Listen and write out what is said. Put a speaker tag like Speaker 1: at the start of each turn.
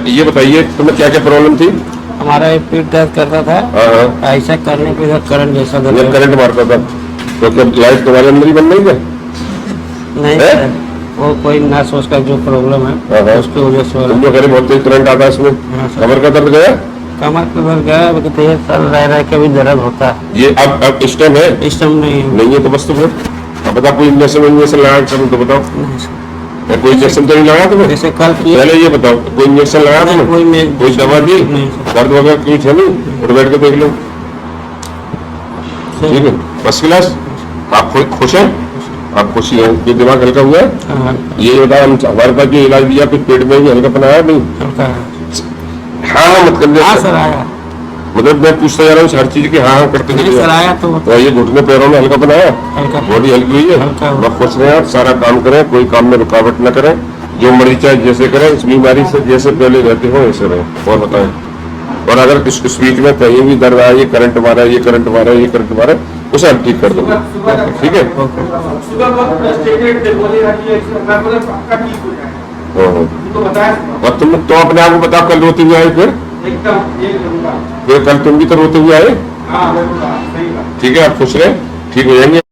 Speaker 1: ये बताइए तुम्हें क्या क्या प्रॉब्लम थी?
Speaker 2: हमारा एक पीठ दर्द करता था।
Speaker 1: हाँ।
Speaker 2: ऐसा करने पे इधर करंट जैसा
Speaker 1: ये करंट मारता था तो क्या लाइट तुम्हारे अंदर ही बन रही है?
Speaker 2: नहीं सर, वो कोई नस उसका जो प्रॉब्लम है उसकी वजह से हो रहा
Speaker 1: तुम जो कह रहे बहुत तेज करंट आता है इसमें।
Speaker 2: हाँ सर।
Speaker 1: कमर का दर्द गया?
Speaker 2: है। कमर पे दर्द गया, अभी तो ये सर रह के भी दर्द होता है।
Speaker 1: ये अब इस टाइम है?
Speaker 2: इस टाइम
Speaker 1: नहीं है तो बस तो फिर अब बताओ कोई इंजेक्शन लगा करूँ तो बताओ।
Speaker 2: नहीं सर।
Speaker 1: या कोई इंजेक्शन तो नहीं लगा तुम्हें?
Speaker 2: जैसे कल किए
Speaker 1: पहले ये बताओ कोई इंजेक्शन लगा
Speaker 2: नहीं,
Speaker 1: तुम्हें? कोई दवा दी?
Speaker 2: नहीं सर।
Speaker 1: दर्द वगैरह कुछ है नहीं? उठ बैठ के देख लो। ठीक है, फर्स्ट क्लास। आप खुश हैं? आप खुशी हैं? ये दिमाग हल्का हुआ है?
Speaker 2: हाँ,
Speaker 1: ये बताओ हम हमारे पास जो इलाज दिया कुछ पेट में भी हल्का बनाया नहीं?
Speaker 2: हल्का है।
Speaker 1: हाँ मत कर
Speaker 2: हाँ
Speaker 1: दे।
Speaker 2: सर आया।
Speaker 1: मतलब मैं पूछता जा रहा हूँ हर चीज की हाँ करते
Speaker 2: नहीं
Speaker 1: चले
Speaker 2: सर
Speaker 1: जाओ।
Speaker 2: आया तो
Speaker 1: तो ये घुटने पैरों में हल्का बनाया?
Speaker 2: हल्का।
Speaker 1: बॉडी हल्की हुई है?
Speaker 2: हल्का हुआ।
Speaker 1: बहुत खुश रहे आप, सारा काम करें, कोई काम में रुकावट न करें, जो मर्जी चाहे जैसे करें, इस बीमारी से जैसे पहले रहते हो वैसे रहे। और बताएं, और अगर इस बीच में कहीं भी दर्द आया, ये करंट मारा, ये करंट मारा, ये करंट मारा, उसे हम ठीक कर देंगे। ठीक है? और तुम तो अपने आप को बताओ, कल रोते हुए आए फिर कल तुम भी तो रोते हुए आए। ठीक है, आप खुश रहे, ठीक हो जाएंगे।